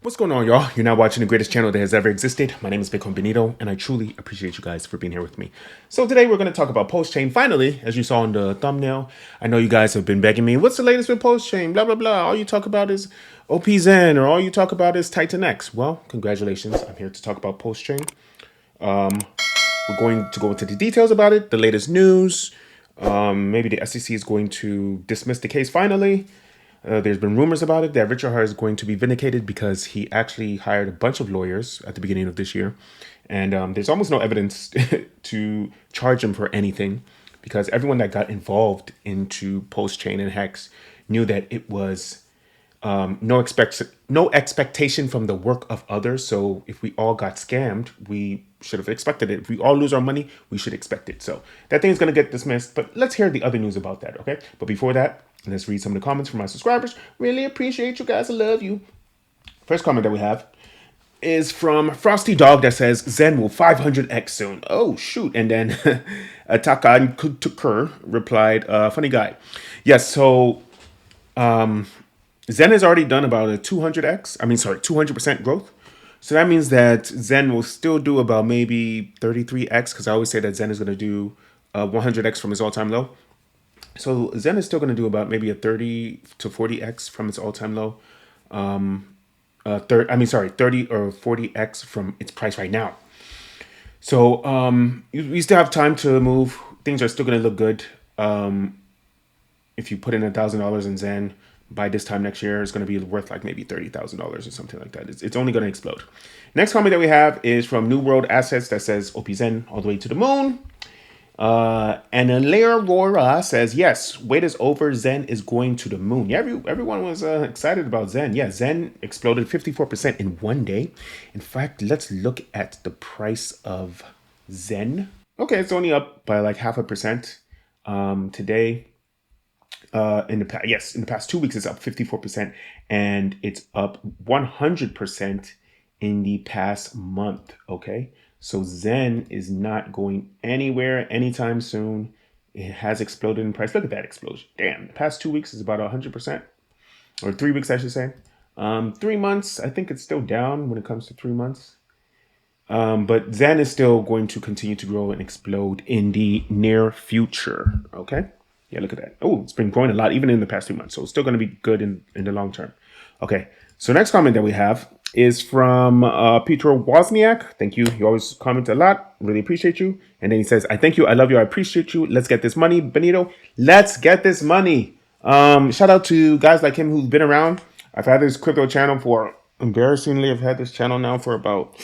What's going on, y'all? You're now watching the greatest channel that has ever existed. My name is 𝐂𝐫𝐲𝐿, and I truly appreciate you guys for being here with me. So today we're going to talk about PulseChain. Finally, as you saw in the thumbnail, I know you guys have been begging me, what's the latest with PulseChain? Blah, blah, blah. All you talk about is �OP_Xen, or all you talk about is TitanX. Well, congratulations. I'm here to talk about PulseChain. We're going to go into the details about it, the latest news. Maybe the SEC is going to dismiss the case finally. There's been rumors about it that Richard Heart is going to be vindicated because he actually hired a bunch of lawyers at the beginning of this year. And there's almost no evidence to charge him for anything because everyone that got involved into PulseChain and Hex knew that it was no expectation from the work of others. So if we all got scammed, we should have expected it. If we all lose our money, we should expect it. So that thing's going to get dismissed. But let's hear the other news about that, okay? But before that, let's read some of the comments from my subscribers. Really appreciate you guys. I love you. First comment that we have is from Frosty Dog that says, Xen will 500x soon. Oh, shoot. And then Atakan Kutukur replied, funny guy. Yes, so Xen has already done about a 200% growth. So that means that Xen will still do about maybe 33x, because I always say that Xen is going to do 100x from his all-time low. So Xen is still going to do about maybe a 30 to 40x from its all-time low. 30 or 40x from its price right now. So we still have time to move. Things are still going to look good. If you put in $1,000 in Xen, by this time next year, it's going to be worth like maybe $30,000 or something like that. It's only going to explode. Next comment that we have is from New World Assets that says 𝐿𝑃_Xen all the way to the moon. And Aurora says, yes, wait is over. Xen is going to the moon. Yeah, everyone was excited about Xen. Yeah, Xen exploded 54% in one day. In fact, let's look at the price of Xen. Okay, it's only up by like 0.5% today. In the past 2 weeks, it's up 54%, and it's up 100% in the past month. Okay. So Xen is not going anywhere anytime soon. It has exploded in price. Look at that explosion. Damn. The past 2 weeks is about 100%. Or 3 weeks, I should say. 3 months, I think it's still down when it comes to 3 months. But Xen is still going to continue to grow and explode in the near future. Okay? Yeah, look at that. Oh, it's been growing a lot even in the past 2 months. So it's still going to be good in the long term. Okay. So next comment that we have is from Peter Wozniak. Thank you. You always comment a lot. Really appreciate you. And then he says, I thank you. I love you. I appreciate you. Let's get this money. Benito, let's get this money. Shout out to guys like him who've been around. I've had this crypto channel for, embarrassingly, I've had this channel now for about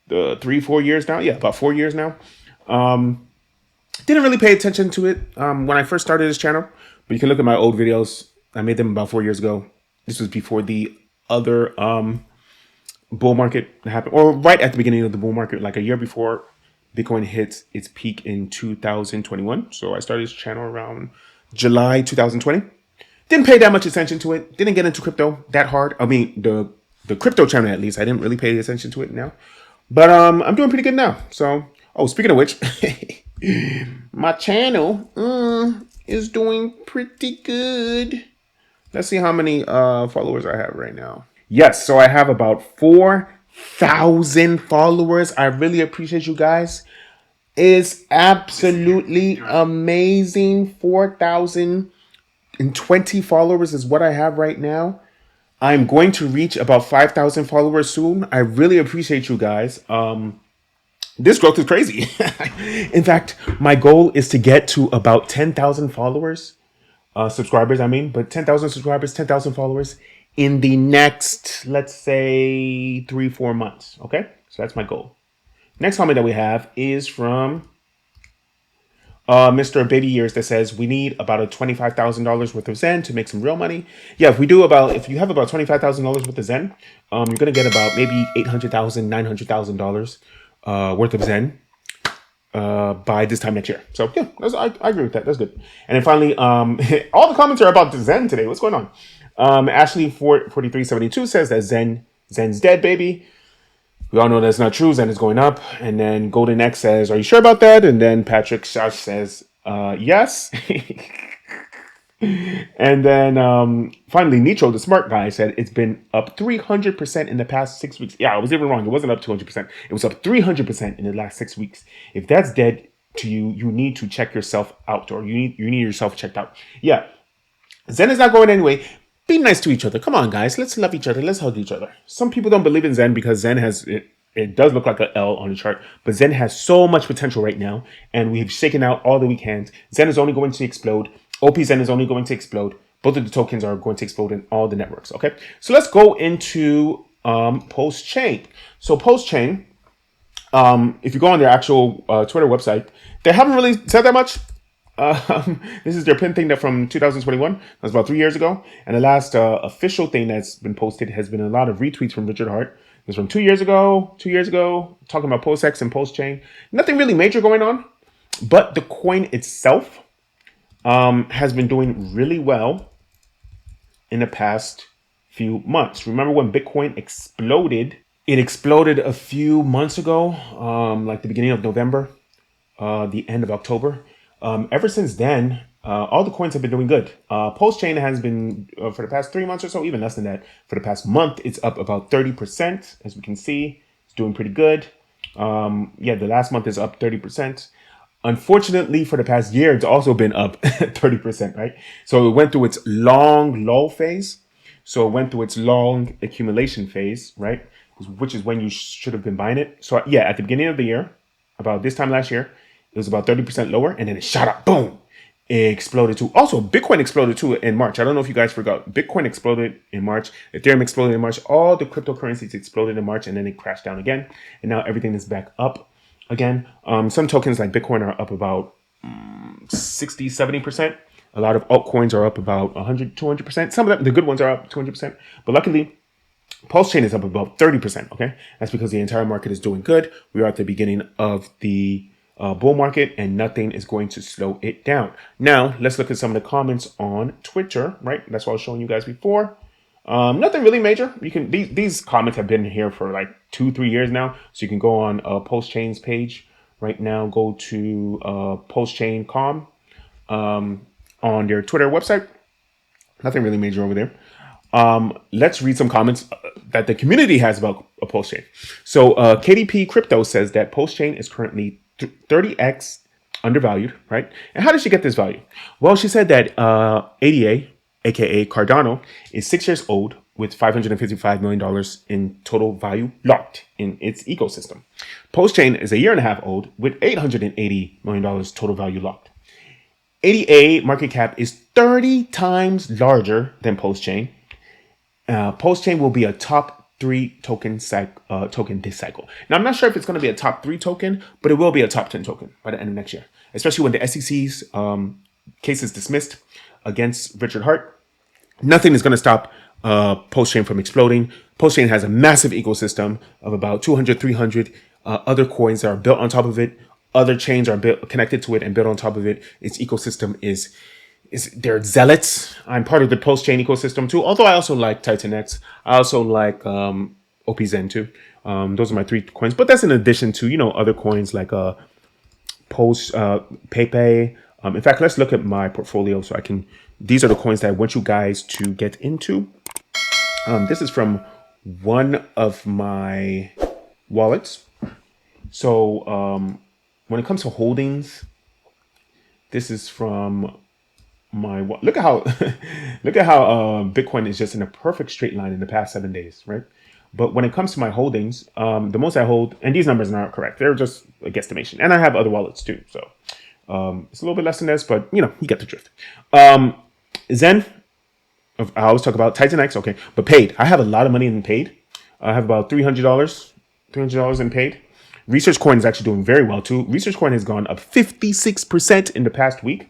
3-4 years now. Yeah, about 4 years now. Didn't really pay attention to it when I first started this channel. But you can look at my old videos. I made them about 4 years ago. This was before the other bull market happened, or right at the beginning of the bull market, like a year before Bitcoin hit its peak in 2021. So I started this channel around July 2020. Didn't pay that much attention to it. Didn't get into crypto that hard. I mean, the crypto channel, at least, I didn't really pay attention to it now. But I'm doing pretty good now. So, oh, speaking of which, my channel is doing pretty good. Let's see how many followers I have right now. Yes, so I have about 4,000 followers. I really appreciate you guys. It's absolutely amazing. 4,020 followers is what I have right now. I'm going to reach about 5,000 followers soon. I really appreciate you guys. This growth is crazy. In fact, my goal is to get to about 10,000 followers. Subscribers, I mean, but 10,000 subscribers, 10,000 followers in the next, let's say, 3-4 months. Okay, so that's my goal. Next comment that we have is from Mr. Baby Years that says we need about a $25,000 worth of Xen to make some real money. Yeah, if you have about $25,000 worth of Xen, you're gonna get about maybe $800,000, $900,000 worth of Xen. By this time next year. So yeah, I agree with that. That's good. And then finally, all the comments are about the Xen today. What's going on? Ashley 4372 says that Xen's dead, baby. We all know that's not true. Xen is going up. And then Golden X says, are you sure about that? And then Patrick Shash says, yes. And then finally, Nitro, the smart guy, said it's been up 300% in the past 6 weeks. Yeah, I was even wrong. It wasn't up 200%. It was up 300% in the last 6 weeks. If that's dead to you, you need to check yourself out, or you need yourself checked out. Yeah, Zen is not going anyway. Be nice to each other. Come on, guys. Let's love each other. Let's hug each other. Some people don't believe in Zen because Zen has it does look like an L on the chart, but Zen has so much potential right now, and we've shaken out all the weak hands. Zen is only going to explode. OP Zen is only going to explode. Both of the tokens are going to explode in all the networks. Okay, so let's go into PulseChain. So PulseChain, if you go on their actual Twitter website, they haven't really said that much. This is their pin thing that from 2021. That was about 3 years ago. And the last official thing that's been posted has been a lot of retweets from Richard Heart. It was from 2 years ago, talking about PulseX and PulseChain. Nothing really major going on, but the coin itself has been doing really well in the past few months. Remember when Bitcoin exploded? It exploded a few months ago, like the beginning of November, the end of October. Ever since then, all the coins have been doing good. PulseChain has been, for the past 3 months or so, even less than that, for the past month, it's up about 30%. As we can see, it's doing pretty good. Yeah, the last month is up 30%. Unfortunately, for the past year, it's also been up 30%, right? So it went through its long lull phase. So it went through its long accumulation phase, right? Which is when you should have been buying it. So yeah, at the beginning of the year, about this time last year, it was about 30% lower, and then it shot up, boom. It exploded too. Also, Bitcoin exploded too in March. I don't know if you guys forgot. Bitcoin exploded in March. Ethereum exploded in March. All the cryptocurrencies exploded in March, and then it crashed down again. And now everything is back up again. Some tokens like Bitcoin are up about 60, 70%. A lot of altcoins are up about 100, 200%. Some of them, the good ones, are up 200%. But luckily, PulseChain is up about 30%. Okay, that's because the entire market is doing good. We are at the beginning of the bull market, and nothing is going to slow it down. Now, let's look at some of the comments on Twitter, right? That's what I was showing you guys before. Nothing really major. You can these comments have been here for like 2-3 years now. So you can go on PulseChain's page right now. Go to PulseChain.com on their Twitter website. Nothing really major over there. Let's read some comments that the community has about PulseChain. So KDP Crypto says that PulseChain is currently 30x undervalued, right? And how did she get this value? Well, she said that ADA, aka Cardano, is 6 years old with $555 million in total value locked in its ecosystem. PulseChain is a year and a half old with $880 million total value locked. ADA market cap is 30 times larger than PulseChain. PulseChain will be a top 3 token this cycle. Now, I'm not sure if it's going to be a top 3 token, but it will be a top 10 token by the end of next year, especially when the SEC's case is dismissed against Richard Heart. Nothing is going to stop PulseChain from exploding. PulseChain has a massive ecosystem of about 200, 300 other coins that are built on top of it. Other chains are connected to it and built on top of it. Its ecosystem is they're zealots. I'm part of the PulseChain ecosystem too. Although I also like TitanX. I also like OP Zen too. Those are my 3 coins. But that's in addition to, other coins like Pulse, Pepe. In fact, let's look at my portfolio so I can. These are the coins that I want you guys to get into. This is from one of my wallets. So when it comes to holdings, this is from my look at how Bitcoin is just in a perfect straight line in the past 7 days, right? But when it comes to my holdings, the most I hold, and these numbers are not correct, they're just a guesstimation, and I have other wallets too, so it's a little bit less than this, but you get the drift. Zen, I always talk about TitanX, okay, but paid. I have a lot of money in paid. I have about $300 in paid. Research Coin is actually doing very well too. Research Coin has gone up 56% in the past week.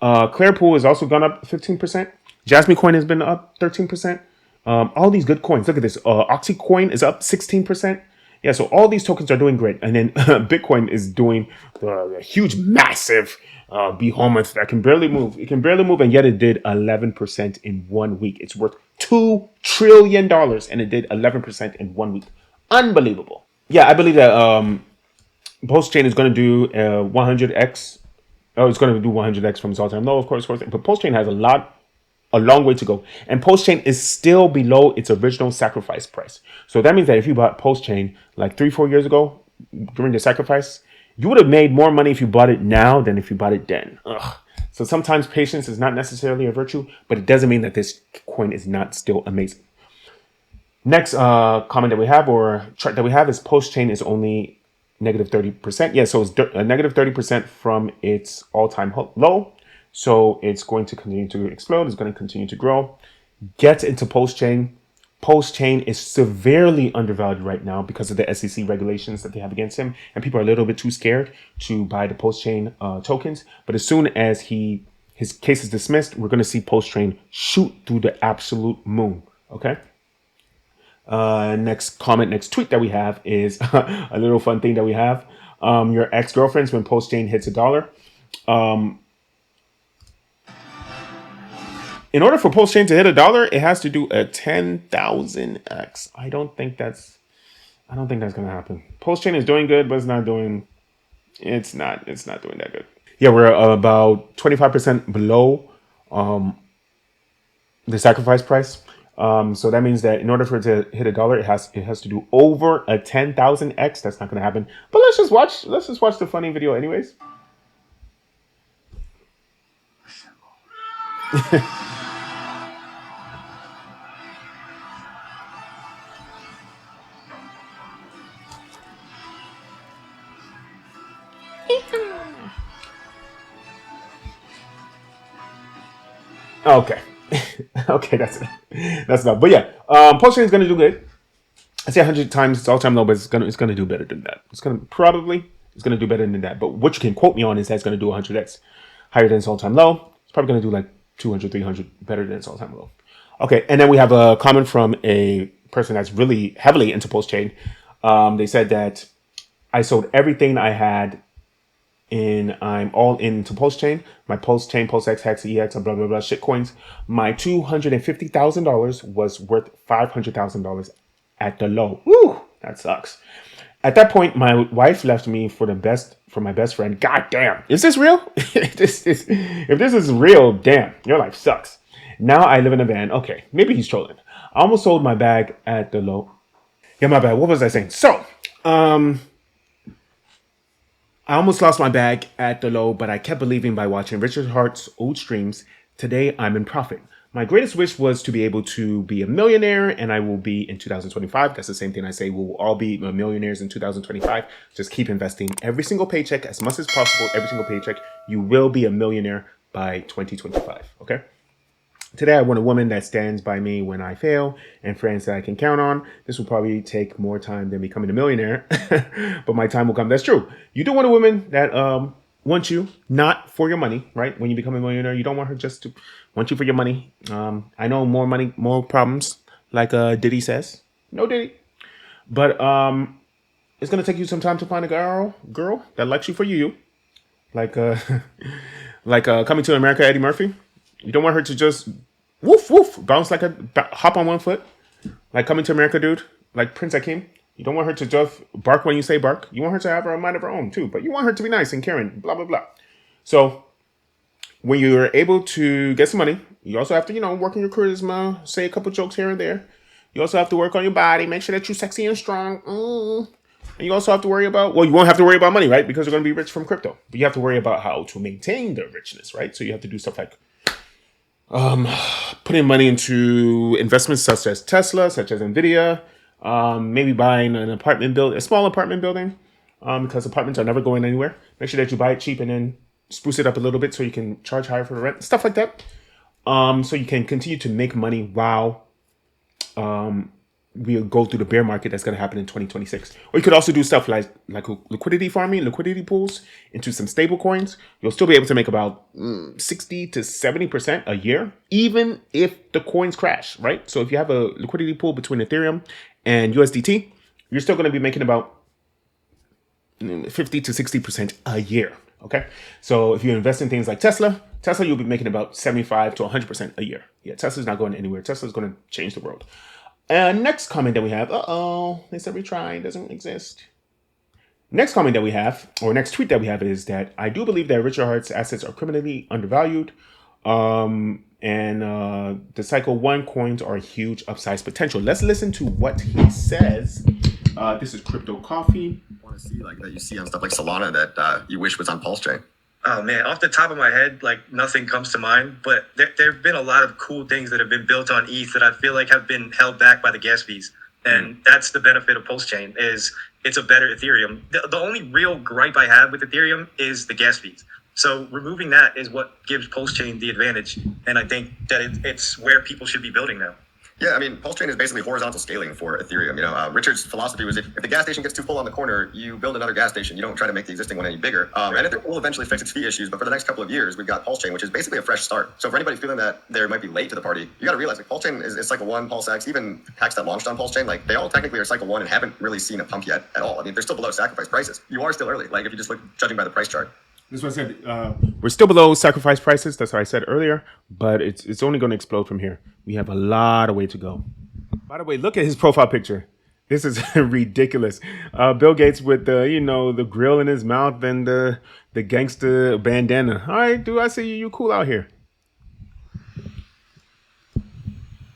Clearpool has also gone up 15%. Jasmine Coin has been up 13%. All these good coins. Look at this. Oxy Coin is up 16%. Yeah, so all these tokens are doing great. And then Bitcoin is doing a huge, massive behemoth that can barely move. It can barely move, and yet it did 11% in 1 week. It's worth $2 trillion, and it did 11% in 1 week. Unbelievable. Yeah, I believe that PulseChain is going to do 100x Oh, it's going to do 100x from its all-time low, of course. But PulseChain has a long way to go. And PulseChain is still below its original sacrifice price. So that means that if you bought PulseChain like 3-4 years ago during the sacrifice, you would have made more money if you bought it now than if you bought it then. Ugh. So sometimes patience is not necessarily a virtue, but it doesn't mean that this coin is not still amazing. Next comment that we have, or chart that we have, is PulseChain is only negative 30%. Yeah, so it's a negative 30% from its all-time low. So it's going to continue to explode. It's going to continue to grow. Get into PulseChain. PulseChain is severely undervalued right now because of the SEC regulations that they have against him. And people are a little bit too scared to buy the PulseChain tokens. But as soon as his case is dismissed, we're going to see PulseChain shoot through the absolute moon. Okay? Next tweet that we have is a little fun thing that we have. Your ex-girlfriends, when PulseChain hits $1. In order for PulseChain to hit $1, it has to do a 10,000x. I don't think that's gonna happen. PulseChain is doing good, but it's not doing that good. Yeah, we're about 25% below the sacrifice price. So that means that in order for it to hit $1, it has to do over a 10,000x. That's not gonna happen. But let's just watch the funny video anyways. Okay. Okay, that's enough. But yeah, PulseChain is gonna do good. I say 100 times its all-time low, but it's gonna do better than that. It's gonna do better than that. But what you can quote me on is that it's gonna do 100x higher than its all-time low. It's probably gonna do like 200, 300 better than its all-time low. Okay, and then we have a comment from a person that's really heavily into PulseChain. They said that I sold everything I had and I'm all into PulseChain. My PulseChain, PulseX, Hex, EX, blah, blah, blah, shit coins. My $250,000 was worth $500,000 at the low. Woo, that sucks. At that point, my wife left me for my best friend. God damn. Is this real? If this is real, damn, your life sucks. Now I live in a van. Okay, maybe he's trolling. I almost sold my bag at the low. Yeah, my bad. What was I saying? So, I almost lost my bag at the low, but I kept believing by watching Richard Hart's old streams. Today, I'm in profit. My greatest wish was to be able to be a millionaire, and I will be in 2025. That's the same thing I say. We will all be millionaires in 2025. Just keep investing every single paycheck as much as possible. Every single paycheck, you will be a millionaire by 2025. Okay? Today, I want a woman that stands by me when I fail and friends that I can count on. This will probably take more time than becoming a millionaire, but my time will come. That's true. You do want a woman that wants you, not for your money, right? When you become a millionaire, you don't want her just to want you for your money. I know more money, more problems, like Diddy says. No Diddy. But it's going to take you some time to find a girl that likes you for you. Like Coming to America, Eddie Murphy. You don't want her to just woof woof bounce like hop on one foot, like Coming to America, dude. Like Prince Akeem. You don't want her to just bark when you say bark. You want her to have a mind of her own too, but you want her to be nice and caring. Blah blah blah. So when you're able to get some money, you also have to work on your charisma, say a couple jokes here and there. You also have to work on your body, make sure that you're sexy and strong. And you also have to worry about, you won't have to worry about money, right? Because you're going to be rich from crypto. But you have to worry about how to maintain the richness, right? So you have to do stuff like putting money into investments such as Tesla, such as Nvidia, maybe buying a small apartment building, because apartments are never going anywhere. Make sure that you buy it cheap and then spruce it up a little bit so you can charge higher for the rent, stuff like that. So you can continue to make money while we go through the bear market that's going to happen in 2026. Or you could also do stuff like liquidity farming, liquidity pools into some stable coins. You'll still be able to make about 60 to 70% a year, even if the coins crash, right? So if you have a liquidity pool between Ethereum and USDT, you're still going to be making about 50 to 60% a year, okay? So if you invest in things like Tesla, you'll be making about 75 to 100% a year. Yeah, Tesla's not going anywhere. Tesla's going to change the world. Next comment that we have, they said retry doesn't exist. Next comment that we have, or next tweet that we have, is that I do believe that Richard Heart's assets are criminally undervalued. And the Cycle 1 coins are a huge upside potential. Let's listen to what he says. This is Crypto Coffee. I want to see like that you see on stuff like Solana that you wish was on PulseChain. Oh man, off the top of my head, like nothing comes to mind, but there have been a lot of cool things that have been built on ETH that I feel like have been held back by the gas fees. And that's the benefit of PulseChain, is it's a better Ethereum. The only real gripe I have with Ethereum is the gas fees. So removing that is what gives PulseChain the advantage. And I think that it's where people should be building now. Yeah, I mean, PulseChain is basically horizontal scaling for Ethereum. You know, Richard's philosophy was if the gas station gets too full on the corner, you build another gas station. You don't try to make the existing one any bigger. And Ethereum will eventually fix its fee issues. But for the next couple of years, we've got PulseChain, which is basically a fresh start. So for anybody feeling that they might be late to the party, you got to realize like PulseChain is Cycle 1, PulseX, even hacks that launched on PulseChain, like they all technically are Cycle 1 and haven't really seen a pump yet at all. I mean, they're still below sacrifice prices. You are still early, like if you just look judging by the price chart. That's what I said. We're still below sacrifice prices. That's what I said earlier. But it's only going to explode from here. We have a lot of way to go. By the way, look at his profile picture. This is ridiculous. Bill Gates with the, the grill in his mouth and the gangster bandana. All right, dude, I see you cool out here.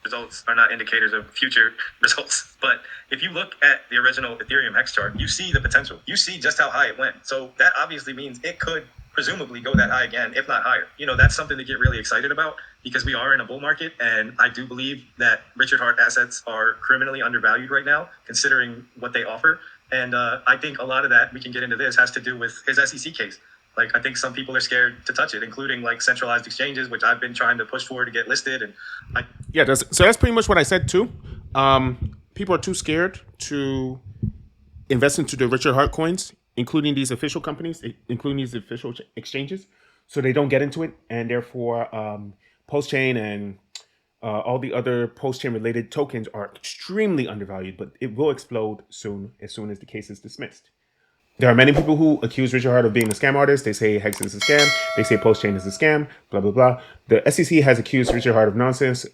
Results are not indicators of future results. But if you look at the original Ethereum X chart, you see the potential. You see just how high it went. So that obviously means it could presumably go that high again, if not higher. That's something to get really excited about, because we are in a bull market. And I do believe that Richard Heart assets are criminally undervalued right now, considering what they offer. And I think a lot of that, we can get into this, has to do with his SEC case. Like, I think some people are scared to touch it, including like centralized exchanges, which I've been trying to push for to get listed. And so that's pretty much what I said too. People are too scared to invest into the Richard Heart coins, including these official companies, including these official exchanges, so they don't get into it. And therefore, PulseChain and all the other PulseChain related tokens are extremely undervalued, but it will explode soon as the case is dismissed. There are many people who accuse Richard Heart of being a scam artist. They say Hex is a scam. They say PulseChain is a scam, blah, blah, blah. The SEC has accused Richard Heart of nonsense.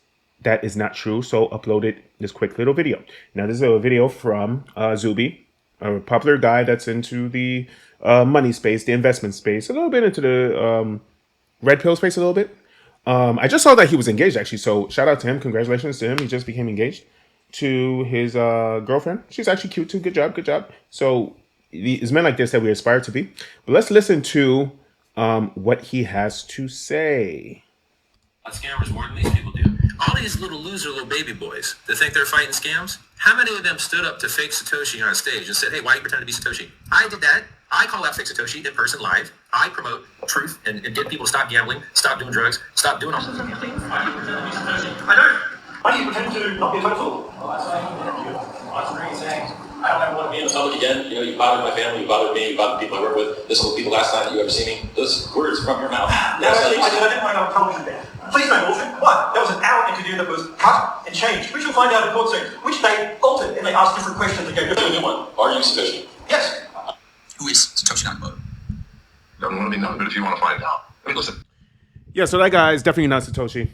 That is not true. So uploaded this quick little video. Now, this is a video from 𝐂𝐫𝐲𝐩, a popular guy that's into the money space, the investment space, a little bit into the red pill space a little bit. I just saw that he was engaged, actually. So shout out to him. Congratulations to him. He just became engaged to his girlfriend. She's actually cute too. Good job. Good job. So it's men like this that we aspire to be. But let's listen to what he has to say. Scammers more than these people do. All these little baby boys that think they're fighting scams, how many of them stood up to fake Satoshi on stage and said, hey, why are you pretending to be Satoshi? I did that. I call out fake Satoshi in person live. I promote truth and get people to stop gambling, stop doing drugs, stop doing all those things. Why do you pretend to be Satoshi? I don't. Why do you pretend to not be a total fool? Well, that's what I'm saying. I don't ever want to be in the public again. You bothered my family, you bothered me, you bothered the people I work with. This will be the last time that you ever see me. Those words from your mouth. No, I didn't want to go on television there. Please no bullshit. One, there was an hour interview that was cut and changed, which you'll find out in court soon, which they altered and they asked different questions and gave a new one. Are you Satoshi? Yes. Who is Satoshi Nakamoto? Doesn't want to be known, but if you want to find out, I mean, listen. Yeah, so that guy is definitely not Satoshi.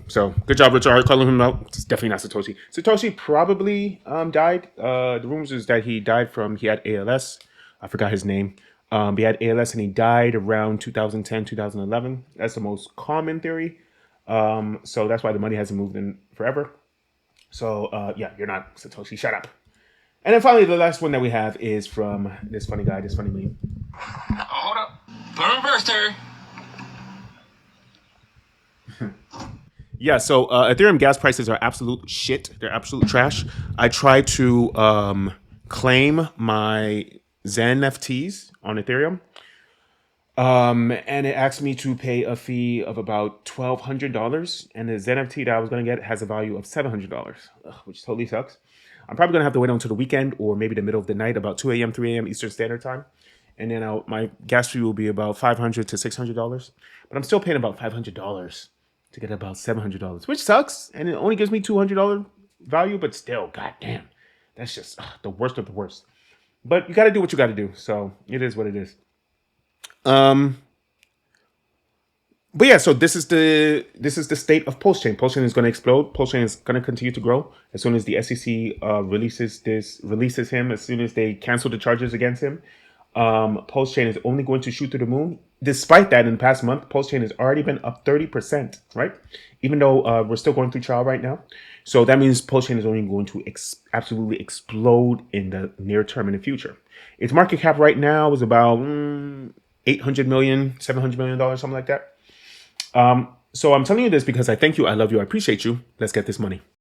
So good job, Richard Heart, calling him out. It's definitely not Satoshi. Satoshi probably died. The rumors is that he died he had ALS. I forgot his name. He had ALS and he died around 2010, 2011. That's the most common theory. So that's why the money hasn't moved in forever. So yeah, you're not Satoshi. Shut up. And then finally, the last one that we have is from this funny guy, this funny meme. Hold up. Burn birthday. Yeah, so Ethereum gas prices are absolute shit. They're absolute trash. I tried to claim my Xen NFTs on Ethereum. And it asked me to pay a fee of about $1,200. And the Xen NFT that I was going to get has a value of $700, which totally sucks. I'm probably going to have to wait until the weekend or maybe the middle of the night, about 2 a.m., 3 a.m. Eastern Standard Time. And then my gas fee will be about $500 to $600. But I'm still paying about $500 to get about $700, which sucks. And it only gives me $200 value, but still, goddamn, that's just the worst of the worst. But you got to do what you got to do. So it is what it is. But yeah, so this is the state of PulseChain. PulseChain is going to explode. PulseChain is going to continue to grow as soon as the SEC releases him. As soon as they cancel the charges against him, PulseChain is only going to shoot to the moon. Despite that, in the past month, PulseChain has already been up 30%, right? Even though we're still going through trial right now. So that means PulseChain is only going to absolutely explode in the near term, in the future. Its market cap right now is about $800 million, $700 million, something like that. So I'm telling you this because I thank you, I love you, I appreciate you. Let's get this money.